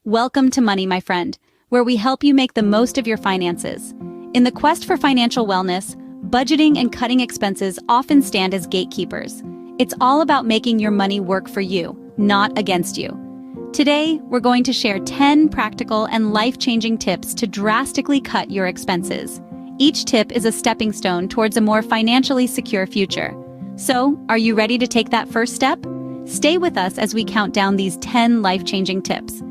Welcome to Money, my friend, where we help you make the most of your finances. In the quest for financial wellness, budgeting and cutting expenses often stand as gatekeepers. It's all about making your money work for you, not against you. Today, we're going to share 10 practical and life-changing tips to drastically cut your expenses. Each tip is a stepping stone towards a more financially secure future. So, are you ready to take that first step? Stay with us as we count down these 10 life-changing tips.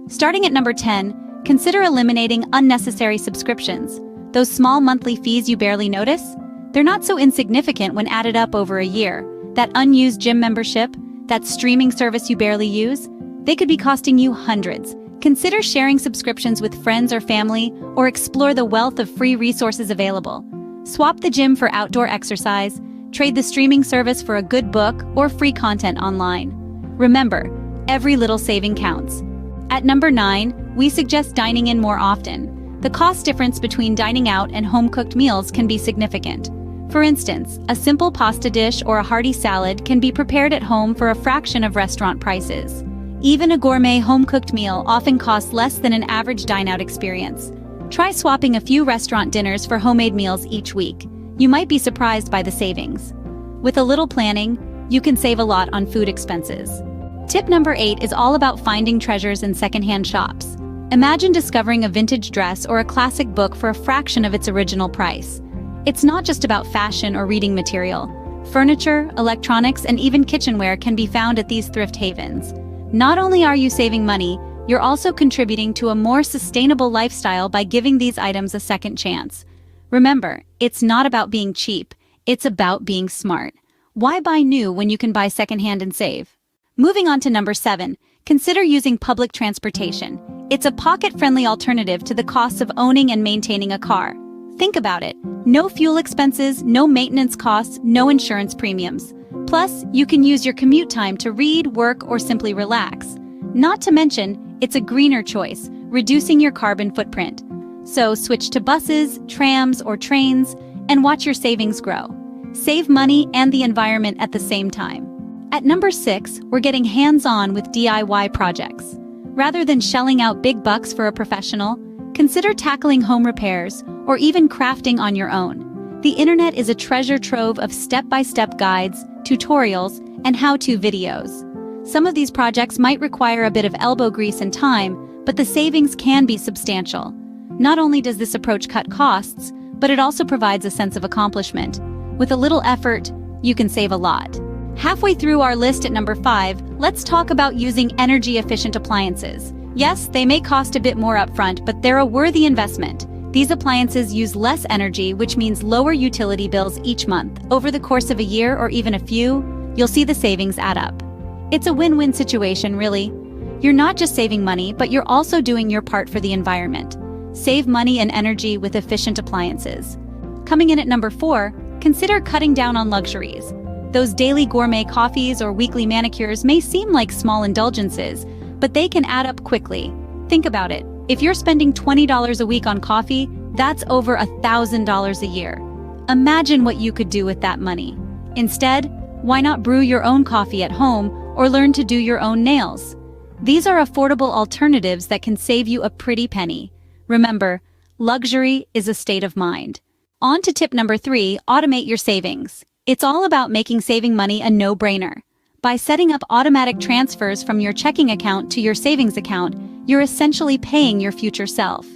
Starting at number 10, consider eliminating unnecessary subscriptions. Those small monthly fees you barely notice? They're not so insignificant when added up over a year. That unused gym membership, that streaming service you barely use, they could be costing you hundreds. Consider sharing subscriptions with friends or family, or explore the wealth of free resources available. Swap the gym for outdoor exercise, trade the streaming service for a good book or free content online. Remember, every little saving counts. At number 9, we suggest dining in more often. The cost difference between dining out and home-cooked meals can be significant. For instance, a simple pasta dish or a hearty salad can be prepared at home for a fraction of restaurant prices. Even a gourmet home-cooked meal often costs less than an average dine-out experience. Try swapping a few restaurant dinners for homemade meals each week. You might be surprised by the savings. With a little planning, you can save a lot on food expenses. Tip number 8 is all about finding treasures in secondhand shops. Imagine discovering a vintage dress or a classic book for a fraction of its original price. It's not just about fashion or reading material. Furniture, electronics, and even kitchenware can be found at these thrift havens. Not only are you saving money, you're also contributing to a more sustainable lifestyle by giving these items a second chance. Remember, it's not about being cheap, it's about being smart. Why buy new when you can buy secondhand and save? Moving on to number 7, consider using public transportation. It's a pocket-friendly alternative to the costs of owning and maintaining a car. Think about it. No fuel expenses, no maintenance costs, no insurance premiums. Plus, you can use your commute time to read, work, or simply relax. Not to mention, it's a greener choice, reducing your carbon footprint. So switch to buses, trams, or trains, and watch your savings grow. Save money and the environment at the same time. At number 6, we're getting hands-on with DIY projects. Rather than shelling out big bucks for a professional, consider tackling home repairs or even crafting on your own. The internet is a treasure trove of step-by-step guides, tutorials, and how-to videos. Some of these projects might require a bit of elbow grease and time, but the savings can be substantial. Not only does this approach cut costs, but it also provides a sense of accomplishment. With a little effort, you can save a lot. Halfway through our list at number 5, let's talk about using energy-efficient appliances. Yes, they may cost a bit more upfront, but they're a worthy investment. These appliances use less energy, which means lower utility bills each month. Over the course of a year or even a few, you'll see the savings add up. It's a win-win situation, really. You're not just saving money, but you're also doing your part for the environment. Save money and energy with efficient appliances. Coming in at number 4, consider cutting down on luxuries. Those daily gourmet coffees or weekly manicures may seem like small indulgences, but they can add up quickly. Think about it. If you're spending $20 a week on coffee, that's over $1,000 a year. Imagine what you could do with that money. Instead, why not brew your own coffee at home or learn to do your own nails? These are affordable alternatives that can save you a pretty penny. Remember, luxury is a state of mind. On to tip number 3, automate your savings. It's all about making saving money a no-brainer. By setting up automatic transfers from your checking account to your savings account, you're essentially paying your future self.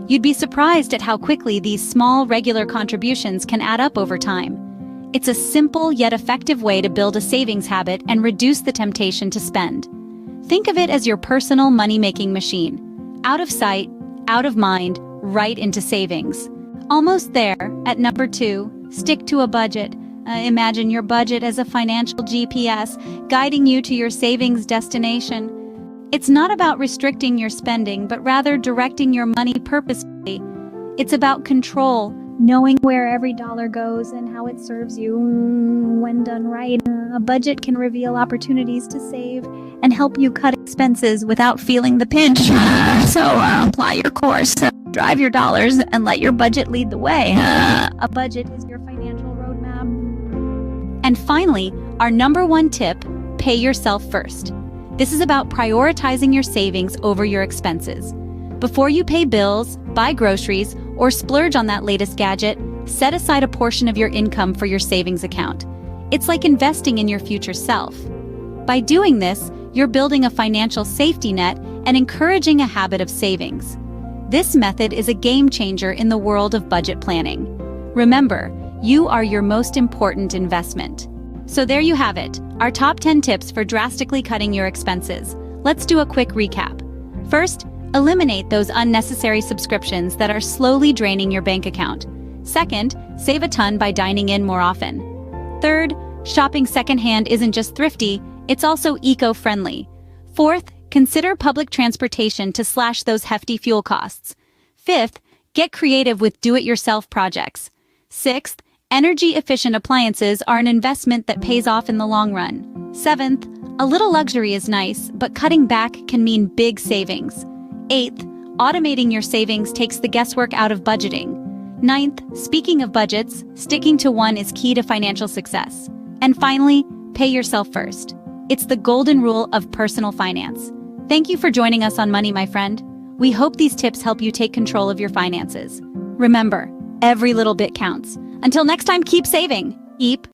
You'd be surprised at how quickly these small, regular contributions can add up over time. It's a simple yet effective way to build a savings habit and reduce the temptation to spend. Think of it as your personal money-making machine. Out of sight, out of mind, right into savings. Almost there. At number 2, stick to a budget. Imagine your budget as a financial GPS guiding you to your savings destination. It's not about restricting your spending, but rather directing your money purposefully. It's about control, knowing where every dollar goes and how it serves you. When done right, a budget can reveal opportunities to save and help you cut expenses without feeling the pinch. So apply your course, drive your dollars, and let your budget lead the way. A budget is your financial roadmap. And finally, our number 1 tip, pay yourself first. This is about prioritizing your savings over your expenses. Before you pay bills, buy groceries, or splurge on that latest gadget, set aside a portion of your income for your savings account. It's like investing in your future self. By doing this, you're building a financial safety net and encouraging a habit of savings. This method is a game changer in the world of budget planning. Remember, you are your most important investment. So there you have it, our top 10 tips for drastically cutting your expenses. Let's do a quick recap. First, eliminate those unnecessary subscriptions that are slowly draining your bank account. Second, save a ton by dining in more often. Third, shopping secondhand isn't just thrifty, it's also eco-friendly. Fourth, consider public transportation to slash those hefty fuel costs. Fifth, get creative with do-it-yourself projects. Sixth, energy-efficient appliances are an investment that pays off in the long run. Seventh, a little luxury is nice, but cutting back can mean big savings. Eighth, automating your savings takes the guesswork out of budgeting. Ninth, speaking of budgets, sticking to one is key to financial success. And finally, pay yourself first. It's the golden rule of personal finance. Thank you for joining us on Money, my friend. We hope these tips help you take control of your finances. Remember, every little bit counts. Until next time, keep saving. Keep